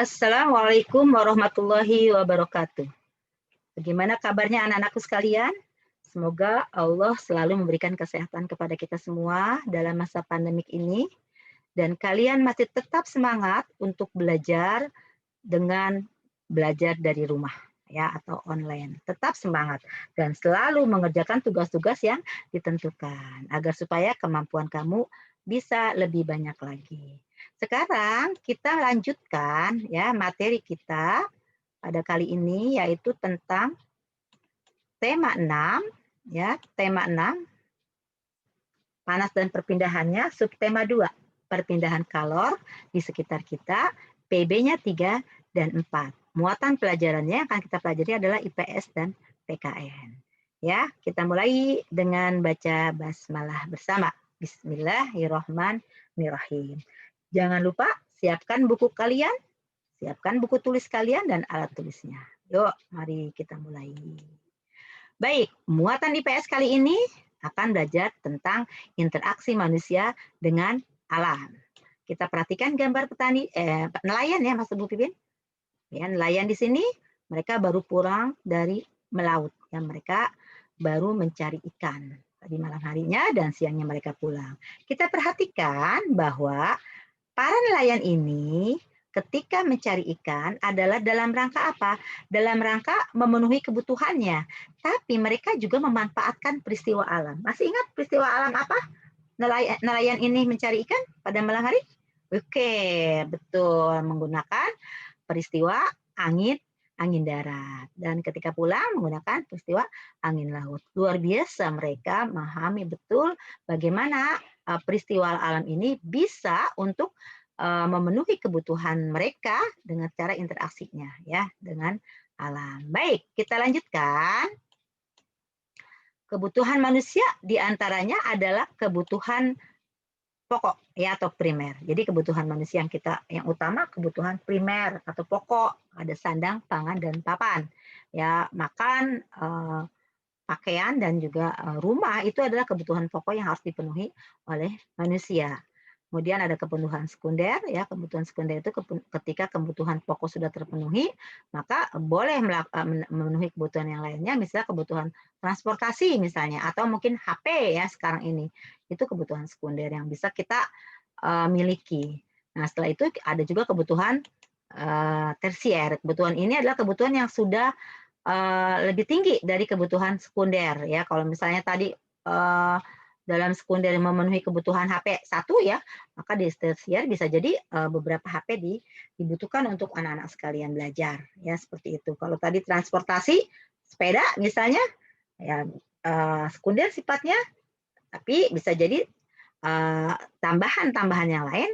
Assalamualaikum warahmatullahi wabarakatuh. Bagaimana kabarnya anak-anakku sekalian? Semoga Allah selalu memberikan kesehatan kepada kita semua dalam masa pandemik ini dan kalian masih tetap semangat untuk belajar dengan belajar dari rumah ya atau online. Tetap semangat dan selalu mengerjakan tugas-tugas yang ditentukan agar supaya kemampuan kamu bisa lebih banyak lagi. Sekarang kita lanjutkan ya materi kita pada kali ini yaitu tentang tema 6 ya, tema 6 panas dan perpindahannya, subtema 2 perpindahan kalor di sekitar kita, PB-nya 3 dan 4. Muatan pelajarannya yang akan kita pelajari adalah IPS dan PKN. Ya, kita mulai dengan baca basmalah bersama. Bismillahirrahmanirrahim. Jangan lupa siapkan buku kalian, siapkan buku tulis kalian dan alat tulisnya. Yuk, mari kita mulai. Baik, muatan IPS kali ini akan belajar tentang interaksi manusia dengan alam. Kita perhatikan gambar nelayan ya Mas Bu Pipin. Ya, nelayan di sini mereka baru pulang dari melaut. Ya, mereka baru mencari ikan. Tadi malam harinya dan siangnya mereka pulang. Kita perhatikan bahwa para nelayan ini ketika mencari ikan adalah dalam rangka apa? Dalam rangka memenuhi kebutuhannya. Tapi mereka juga memanfaatkan peristiwa alam. Masih ingat peristiwa alam apa? Nelayan ini mencari ikan pada malam hari? Oke, betul. Menggunakan peristiwa angin darat. Dan ketika pulang menggunakan peristiwa angin laut. Luar biasa mereka memahami betul bagaimana peristiwa alam ini bisa untuk memenuhi kebutuhan mereka dengan cara interaksinya ya dengan alam. Baik, kita lanjutkan. Kebutuhan manusia diantaranya adalah kebutuhan pokok ya atau primer. Jadi kebutuhan manusia yang utama kebutuhan primer atau pokok, ada sandang, pangan dan papan. Ya, makan, pakaian dan juga rumah itu adalah kebutuhan pokok yang harus dipenuhi oleh manusia. Kemudian ada kebutuhan sekunder, ya kebutuhan sekunder itu ketika kebutuhan pokok sudah terpenuhi, maka boleh memenuhi kebutuhan yang lainnya, misalnya kebutuhan transportasi misalnya, atau mungkin HP ya sekarang ini, itu kebutuhan sekunder yang bisa kita miliki. Nah setelah itu ada juga kebutuhan tersier. Kebutuhan ini adalah kebutuhan yang sudah lebih tinggi dari kebutuhan sekunder ya. Kalau misalnya tadi dalam sekunder memenuhi kebutuhan HP satu ya, maka di tersier bisa jadi beberapa HP dibutuhkan untuk anak-anak sekalian belajar ya seperti itu. Kalau tadi transportasi sepeda misalnya ya sekunder sifatnya, tapi bisa jadi tambahan-tambahan yang lain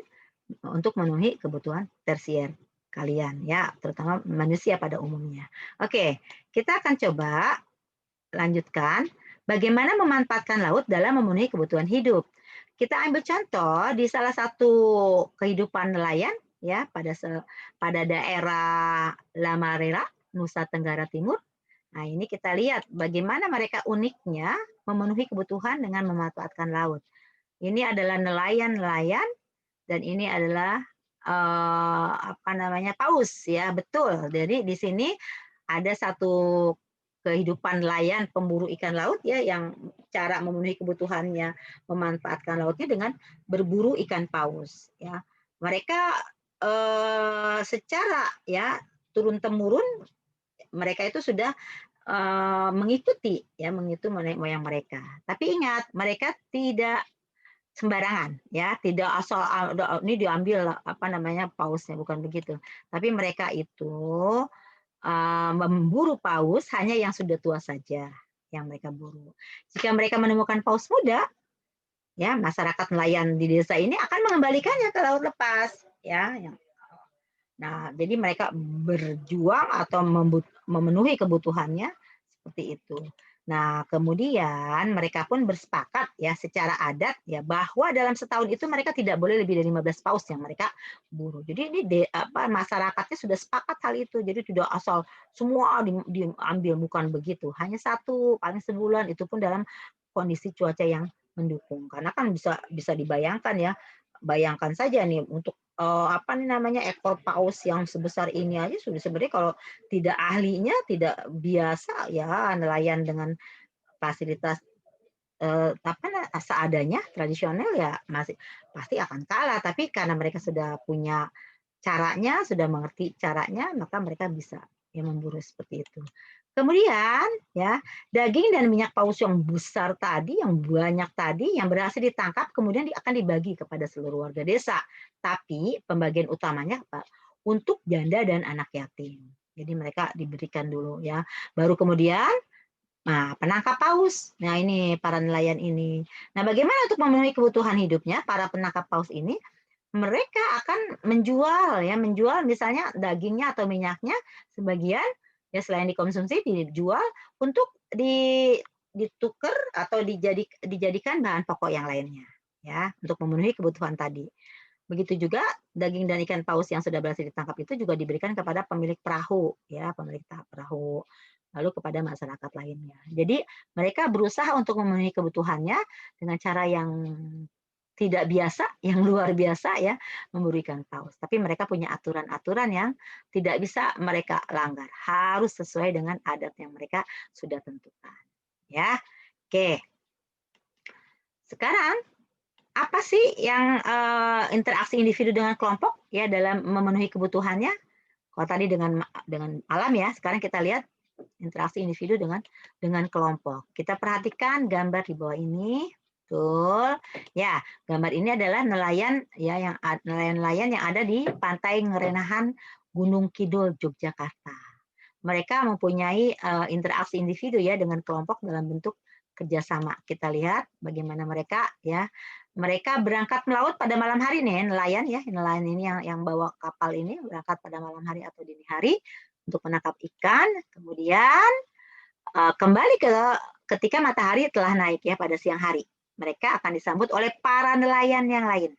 untuk memenuhi kebutuhan tersier kalian ya, terutama manusia pada umumnya. Oke, kita akan coba lanjutkan bagaimana memanfaatkan laut dalam memenuhi kebutuhan hidup. Kita ambil contoh di salah satu kehidupan nelayan ya pada daerah Lamarera, Nusa Tenggara Timur. Nah, ini kita lihat bagaimana mereka uniknya memenuhi kebutuhan dengan memanfaatkan laut. Ini adalah nelayan-nelayan dan ini adalah paus ya, betul. Jadi di sini ada satu kehidupan nelayan pemburu ikan laut ya yang cara memenuhi kebutuhannya memanfaatkan lautnya dengan berburu ikan paus ya. Mereka secara ya turun temurun mereka itu sudah mengikuti nenek moyang mereka. Tapi ingat mereka tidak sembarangan ya, tidak asal ini diambil pausnya, bukan begitu. Tapi mereka itu memburu paus hanya yang sudah tua saja yang mereka buru. Jika mereka menemukan paus muda, ya masyarakat nelayan di desa ini akan mengembalikannya ke laut lepas, ya. Nah, jadi mereka berjuang atau memenuhi kebutuhannya seperti itu. Nah, kemudian mereka pun bersepakat ya secara adat ya bahwa dalam setahun itu mereka tidak boleh lebih dari 15 paus yang mereka buru. Jadi ini masyarakatnya sudah sepakat hal itu. Jadi tidak asal semua diambil, bukan begitu. Hanya satu paling sebulan, itu pun dalam kondisi cuaca yang mendukung. Karena kan bisa dibayangkan ya, bayangkan saja nih untuk apa nih namanya, ekor paus yang sebesar ini aja sudah sebenarnya kalau tidak ahlinya, tidak biasa ya nelayan dengan fasilitas, apa seadanya, tradisional ya masih pasti akan kalah. Tapi karena mereka sudah punya caranya, sudah mengerti caranya, maka mereka bisa ya memburu seperti itu. Kemudian ya, daging dan minyak paus yang besar tadi, yang banyak tadi, yang berhasil ditangkap kemudian akan dibagi kepada seluruh warga desa. Tapi pembagian utamanya apa? Untuk janda dan anak yatim. Jadi mereka diberikan dulu ya. Baru kemudian penangkap paus. Nah, ini para nelayan ini. Nah, bagaimana untuk memenuhi kebutuhan hidupnya para penangkap paus ini? Mereka akan menjual misalnya dagingnya atau minyaknya sebagian, ya selain dikonsumsi dijual untuk ditukar atau dijadikan bahan pokok yang lainnya, ya, untuk memenuhi kebutuhan tadi. Begitu juga daging dan ikan paus yang sudah berhasil ditangkap itu juga diberikan kepada pemilik perahu, ya, pemilik perahu, lalu kepada masyarakat lainnya. Jadi mereka berusaha untuk memenuhi kebutuhannya dengan cara yang tidak biasa, yang luar biasa ya, memberikan paus. Tapi mereka punya aturan-aturan yang tidak bisa mereka langgar, harus sesuai dengan adat yang mereka sudah tentukan. Ya, oke. Sekarang apa sih yang interaksi individu dengan kelompok ya dalam memenuhi kebutuhannya? Kalau tadi dengan alam ya, sekarang kita lihat interaksi individu dengan kelompok. Kita perhatikan gambar di bawah ini. Betul. Ya, gambar ini adalah nelayan ya nelayan-nelayan yang ada di Pantai Ngerenahan Gunung Kidul Yogyakarta. Mereka mempunyai interaksi individu ya dengan kelompok dalam bentuk kerjasama. Kita lihat bagaimana mereka ya. Mereka berangkat melaut pada malam hari nih, nelayan ya, nelayan ini yang bawa kapal ini berangkat pada malam hari atau dini hari untuk menangkap ikan. Kemudian kembali ketika matahari telah naik ya pada siang hari. Mereka akan disambut oleh para nelayan yang lain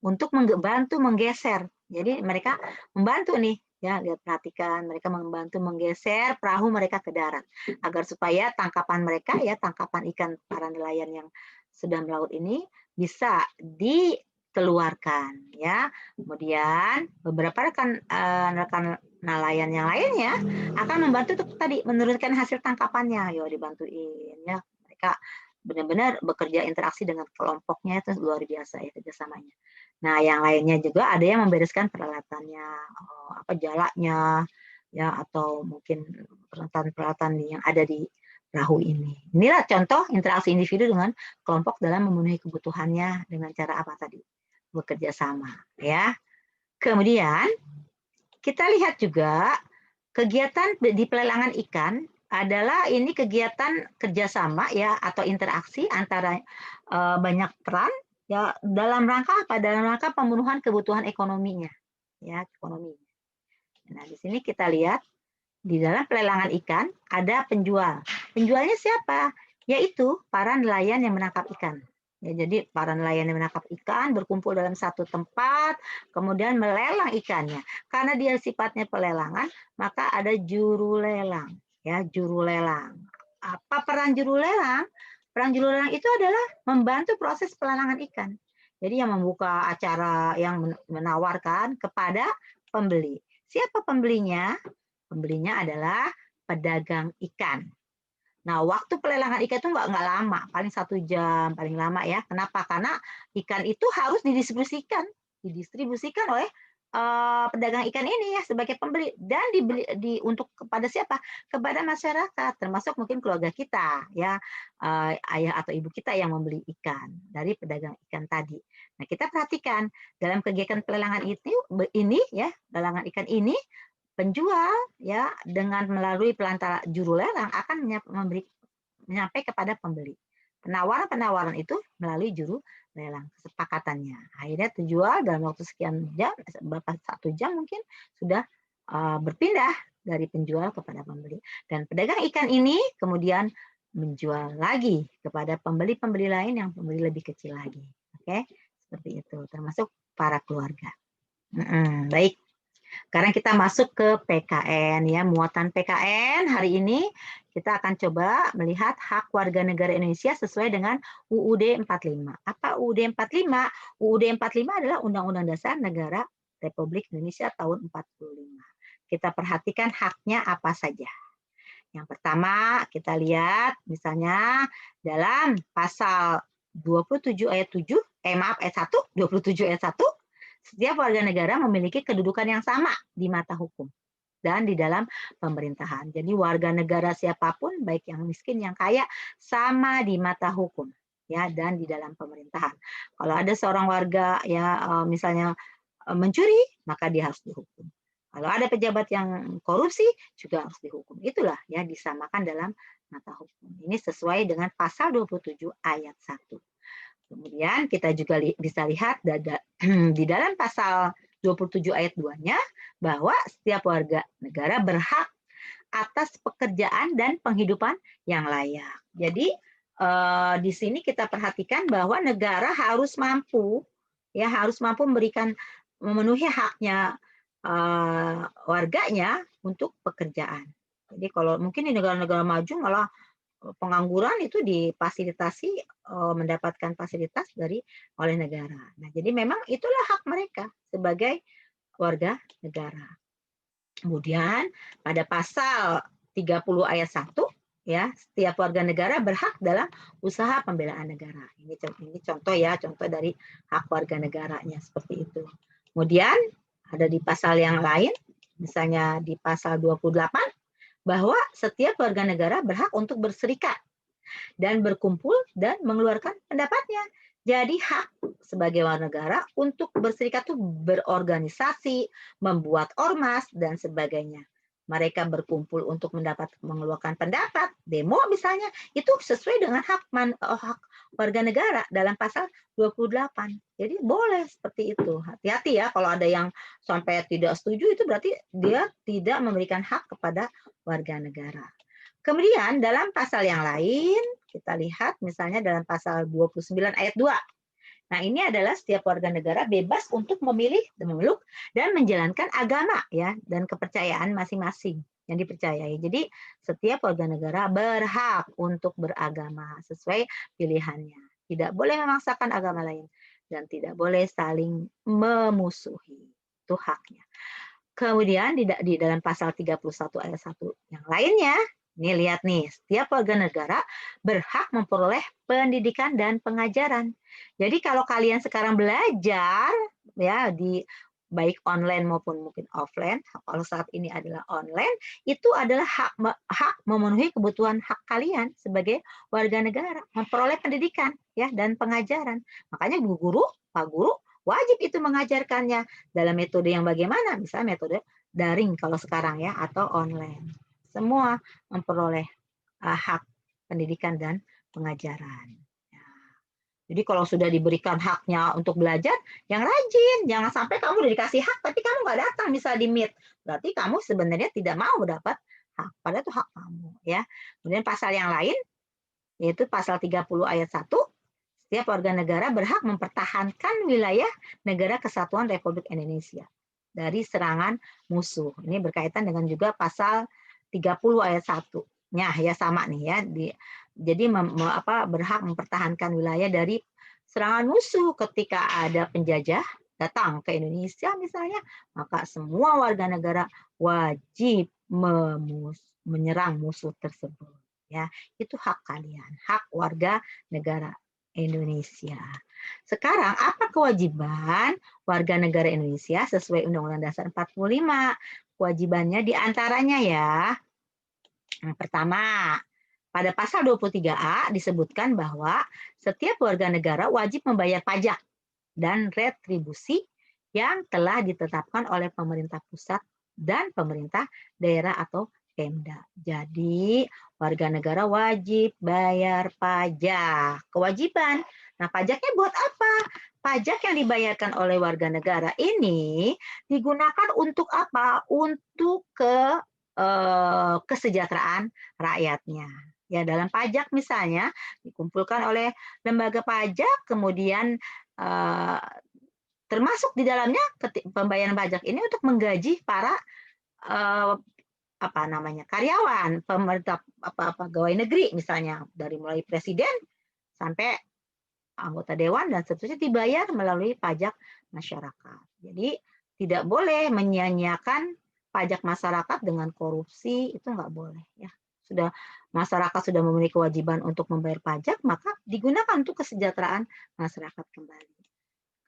untuk membantu menggeser. Jadi mereka membantu nih ya, lihat perhatikan mereka membantu menggeser perahu mereka ke darat agar supaya tangkapan mereka ya, tangkapan ikan para nelayan yang sudah melaut ini bisa dikeluarkan ya. Kemudian beberapa rekan nelayan yang lainnya akan membantu untuk tadi menurunkan hasil tangkapannya. Yo dibantuin ya. Mereka benar-benar bekerja interaksi dengan kelompoknya itu luar biasa ya kerjasamanya. Nah, yang lainnya juga ada yang membereskan peralatannya, jalanya, ya atau mungkin peralatan-peralatan yang ada di perahu ini. Inilah contoh interaksi individu dengan kelompok dalam memenuhi kebutuhannya dengan cara apa tadi? Bekerja sama, ya. Kemudian kita lihat juga kegiatan di pelelangan ikan adalah ini kegiatan kerjasama ya atau interaksi antara banyak peran ya dalam rangka apa? Dalam rangka pemenuhan kebutuhan ekonominya, ya ekonomi. Nah di sini kita lihat di dalam pelelangan ikan ada penjual. Penjualnya siapa? Yaitu para nelayan yang menangkap ikan. Ya, jadi para nelayan yang menangkap ikan berkumpul dalam satu tempat, kemudian melelang ikannya. Karena dia sifatnya pelelangan, maka ada juru lelang. Ya, juru lelang. Apa peran juru lelang? Peran juru lelang itu adalah membantu proses pelelangan ikan. Jadi yang membuka acara yang menawarkan kepada pembeli. Siapa pembelinya? Pembelinya adalah pedagang ikan. Nah, waktu pelelangan ikan itu nggak lama, paling 1 jam paling lama ya. Kenapa? Karena ikan itu harus didistribusikan oleh pedagang ikan ini ya sebagai pembeli dan dibeli untuk kepada siapa? Kepada masyarakat, termasuk mungkin keluarga kita ya, ayah atau ibu kita yang membeli ikan dari pedagang ikan tadi. Nah, kita perhatikan dalam kegiatan pelelangan ini ya, pelelangan ikan ini penjual ya dengan melalui pelantara juru lelang akan menyampai kepada pembeli. Penawaran-penawaran itu melalui juru lelang kesepakatannya. Akhirnya terjual dalam waktu sekian jam, berapa 1 jam mungkin sudah berpindah dari penjual kepada pembeli. Dan pedagang ikan ini kemudian menjual lagi kepada pembeli-pembeli lain yang pembeli lebih kecil lagi. Oke, seperti itu. Termasuk para keluarga. Baik. Sekarang kita masuk ke PKN ya, muatan PKN hari ini kita akan coba melihat hak warga negara Indonesia sesuai dengan UUD 45. Apa UUD 45? UUD 45 adalah Undang-Undang Dasar Negara Republik Indonesia tahun 45. Kita perhatikan haknya apa saja. Yang pertama, kita lihat misalnya dalam pasal 27 ayat 7, ayat 1, 27 ayat 1, setiap warga negara memiliki kedudukan yang sama di mata hukum dan di dalam pemerintahan. Jadi warga negara siapapun, baik yang miskin, yang kaya, sama di mata hukum ya dan di dalam pemerintahan. Kalau ada seorang warga ya misalnya mencuri, maka dia harus dihukum. Kalau ada pejabat yang korupsi juga harus dihukum. Itulah ya disamakan dalam mata hukum. Ini sesuai dengan pasal 27 ayat 1. Kemudian kita juga bisa lihat di dalam pasal 27 ayat 2-nya bahwa setiap warga negara berhak atas pekerjaan dan penghidupan yang layak. Jadi di sini kita perhatikan bahwa negara harus mampu memberikan memenuhi haknya warganya untuk pekerjaan. Jadi kalau mungkin di negara-negara maju malah pengangguran itu difasilitasi mendapatkan fasilitas oleh negara. Nah, jadi memang itulah hak mereka sebagai warga negara. Kemudian pada pasal 30 ayat 1 ya, setiap warga negara berhak dalam usaha pembelaan negara. Ini contoh ya, contoh dari hak warga negaranya seperti itu. Kemudian ada di pasal yang lain, misalnya di pasal 28 bahwa setiap warga negara berhak untuk berserikat dan berkumpul dan mengeluarkan pendapatnya. Jadi hak sebagai warga negara untuk berserikat itu berorganisasi, membuat ormas dan sebagainya. Mereka berkumpul untuk mengeluarkan pendapat, demo misalnya, itu sesuai dengan hak warga negara dalam pasal 28. Jadi boleh seperti itu. Hati-hati ya kalau ada yang sampai tidak setuju, itu berarti dia tidak memberikan hak kepada warga negara. Kemudian dalam pasal yang lain, kita lihat misalnya dalam pasal 29 ayat 2. Nah, ini adalah setiap warga negara bebas untuk memilih, memeluk, dan menjalankan agama ya dan kepercayaan masing-masing yang dipercayai. Jadi setiap warga negara berhak untuk beragama sesuai pilihannya. Tidak boleh memaksakan agama lain dan tidak boleh saling memusuhi. Itu haknya. Kemudian di dalam pasal 31 ayat 1 yang lainnya, ini lihat nih, setiap warga negara berhak memperoleh pendidikan dan pengajaran. Jadi kalau kalian sekarang belajar ya di baik online maupun mungkin offline, kalau saat ini adalah online, itu adalah hak memenuhi kebutuhan hak kalian sebagai warga negara, memperoleh pendidikan ya dan pengajaran. Makanya Bu Guru, Pak Guru wajib itu mengajarkannya dalam metode yang bagaimana, misalnya metode daring kalau sekarang ya atau online. Semua memperoleh hak pendidikan dan pengajaran. Ya. Jadi kalau sudah diberikan haknya untuk belajar, yang rajin. Jangan sampai kamu udah dikasih hak, tapi kamu nggak datang bisa di meet. Berarti kamu sebenarnya tidak mau mendapat hak. Padahal itu hak kamu. Ya. Kemudian pasal yang lain, yaitu pasal 30 ayat 1, setiap warga negara berhak mempertahankan wilayah negara kesatuan Republik Indonesia dari serangan musuh. Ini berkaitan dengan juga pasal 30 ayat 1-nya ya sama nih ya. Jadi berhak mempertahankan wilayah dari serangan musuh ketika ada penjajah datang ke Indonesia misalnya, maka semua warga negara wajib menyerang musuh tersebut. Ya, itu hak kalian, hak warga negara Indonesia. Sekarang apa kewajiban warga negara Indonesia sesuai Undang-Undang Dasar 45? Kewajibannya diantaranya ya. Yang pertama, pada pasal 23A disebutkan bahwa setiap warga negara wajib membayar pajak dan retribusi yang telah ditetapkan oleh pemerintah pusat dan pemerintah daerah atau Pemda. Jadi, warga negara wajib bayar pajak. Kewajiban. Nah, pajaknya buat apa? Pajak yang dibayarkan oleh warga negara ini digunakan untuk apa? Untuk kesejahteraan rakyatnya. Ya, dalam pajak misalnya dikumpulkan oleh lembaga pajak, kemudian termasuk di dalamnya pembayaran pajak ini untuk menggaji para apa namanya, karyawan, pemerintah pegawai negeri misalnya, dari mulai presiden sampai anggota dewan dan seterusnya dibayar melalui pajak masyarakat. Jadi tidak boleh menyia-nyiakan pajak masyarakat dengan korupsi, itu nggak boleh ya. Sudah masyarakat sudah memiliki kewajiban untuk membayar pajak, maka digunakan untuk kesejahteraan masyarakat kembali.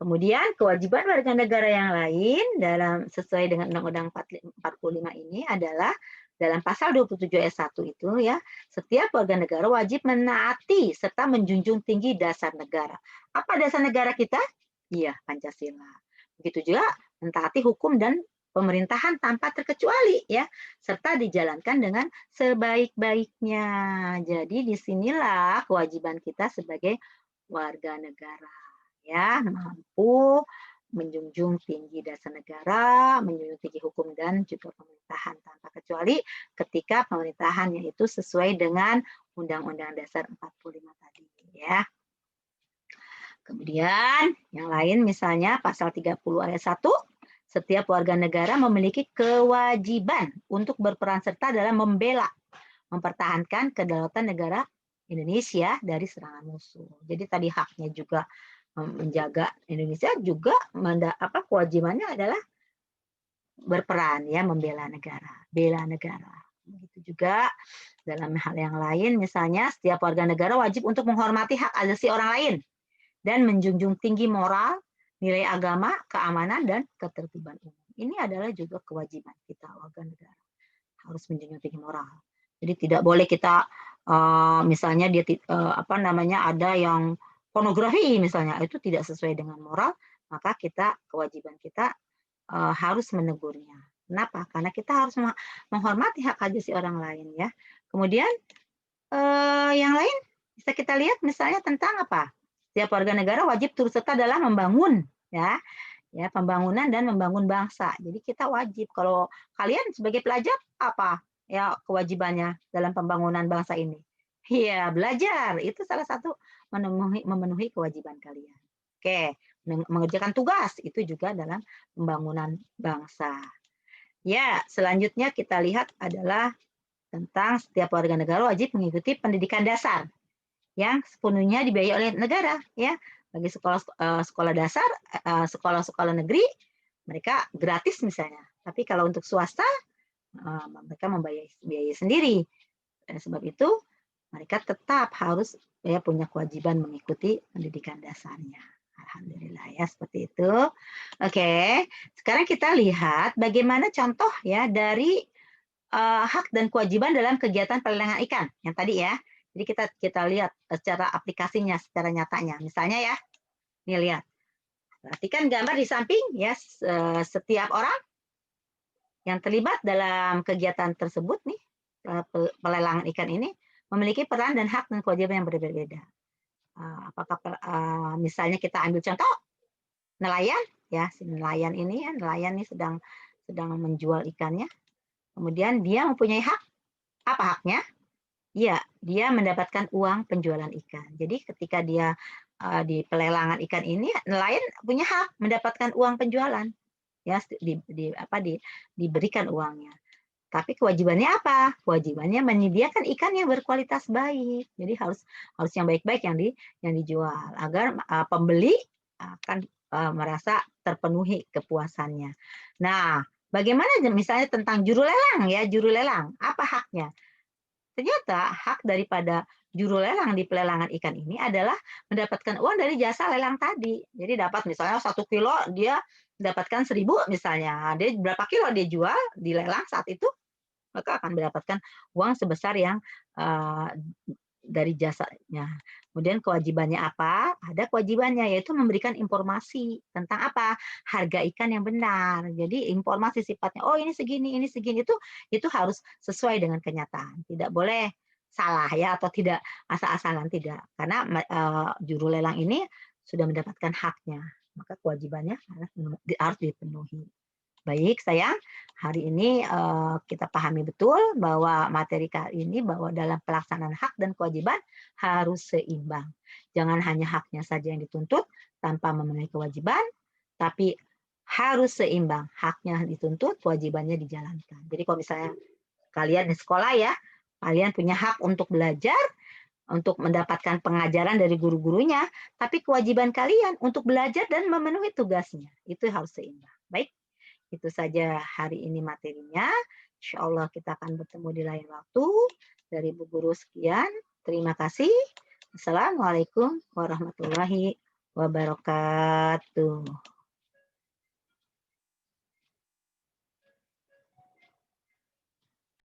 Kemudian kewajiban warga negara yang lain dalam sesuai dengan Undang-Undang 45 ini adalah dalam pasal 27 ayat 1 itu ya, setiap warga negara wajib menaati serta menjunjung tinggi dasar negara. Apa dasar negara kita? Iya, Pancasila. Begitu juga mentaati hukum dan pemerintahan tanpa terkecuali ya, serta dijalankan dengan sebaik-baiknya. Jadi disinilah kewajiban kita sebagai warga negara ya, mampu menjunjung tinggi dasar negara, menjunjung tinggi hukum dan juga pemerintahan tanpa kecuali ketika pemerintahannya itu sesuai dengan Undang-Undang Dasar 45 tadi ya. Kemudian yang lain misalnya pasal 30 ayat 1, setiap warga negara memiliki kewajiban untuk berperan serta dalam membela, mempertahankan kedaulatan negara Indonesia dari serangan musuh. Jadi tadi haknya juga menjaga Indonesia, juga kewajibannya adalah berperan ya, membela negara, bela negara. Begitu juga dalam hal yang lain, misalnya setiap warga negara wajib untuk menghormati hak asasi orang lain dan menjunjung tinggi moral, nilai agama, keamanan, dan ketertiban umum. Ini adalah juga kewajiban kita warga negara, harus menjunjung tinggi moral. Jadi tidak boleh kita misalnya dia ada yang pornografi misalnya, itu tidak sesuai dengan moral, maka kewajiban kita harus menegurnya. Kenapa? Karena kita harus menghormati hak asasi orang lain ya. Kemudian yang lain bisa kita lihat misalnya tentang apa? Setiap warga negara wajib turut serta dalam membangun ya pembangunan dan membangun bangsa. Jadi kita wajib, kalau kalian sebagai pelajar apa ya kewajibannya dalam pembangunan bangsa ini? Iya, belajar. Itu salah satu memenuhi kewajiban kalian. Oke, mengerjakan tugas itu juga dalam pembangunan bangsa. Ya, selanjutnya kita lihat adalah tentang setiap warga negara wajib mengikuti pendidikan dasar yang sepenuhnya dibiayai oleh negara ya. Bagi sekolah dasar, sekolah-sekolah negeri mereka gratis misalnya. Tapi kalau untuk swasta mereka membiayai sendiri. Sebab itu mereka tetap harus ya punya kewajiban mengikuti pendidikan dasarnya. Alhamdulillah ya seperti itu. Oke, sekarang kita lihat bagaimana contoh ya dari hak dan kewajiban dalam kegiatan pelelangan ikan yang tadi ya. Jadi kita lihat secara aplikasinya, secara nyatanya. Misalnya ya, nih lihat. Perhatikan gambar di samping ya, setiap orang yang terlibat dalam kegiatan tersebut nih, pelelangan ikan ini memiliki peran dan hak dan kewajiban yang berbeda-beda. Apakah misalnya kita ambil contoh nelayan ya, si nelayan ini ya, nelayan ini sedang menjual ikannya. Kemudian dia mempunyai hak. Apa haknya? Iya, dia mendapatkan uang penjualan ikan. Jadi ketika dia di pelelangan ikan ini, nelayan punya hak mendapatkan uang penjualan, ya diberikan uangnya. Tapi kewajibannya apa? Kewajibannya menyediakan ikan yang berkualitas baik. Jadi harus yang baik-baik yang dijual agar pembeli akan merasa terpenuhi kepuasannya. Nah, bagaimana misalnya tentang juru lelang ya, juru lelang, apa haknya? Ternyata hak daripada juru lelang di pelelangan ikan ini adalah mendapatkan uang dari jasa lelang tadi. Jadi dapat misalnya 1 kilo dia mendapatkan 1.000 misalnya. Dia berapa kilo dia jual di lelang saat itu, maka akan mendapatkan uang sebesar yang dari jasanya. Kemudian kewajibannya apa? Ada kewajibannya yaitu memberikan informasi tentang apa? Harga ikan yang benar. Jadi informasi sifatnya, oh ini segini itu harus sesuai dengan kenyataan. Tidak boleh salah ya atau tidak asal-asalan tidak. Karena juru lelang ini sudah mendapatkan haknya, maka kewajibannya harus dipenuhi. Baik, sayang. Hari ini kita pahami betul bahwa materi kali ini bahwa dalam pelaksanaan hak dan kewajiban harus seimbang. Jangan hanya haknya saja yang dituntut tanpa memenuhi kewajiban, tapi harus seimbang. Haknya dituntut, kewajibannya dijalankan. Jadi kalau misalnya kalian di sekolah ya. Kalian punya hak untuk belajar, untuk mendapatkan pengajaran dari guru-gurunya, tapi kewajiban kalian untuk belajar dan memenuhi tugasnya. Itu harus seimbang. Baik, itu saja hari ini materinya. Insya Allah kita akan bertemu di lain waktu. Dari Bu Guru sekian. Terima kasih. Assalamualaikum warahmatullahi wabarakatuh.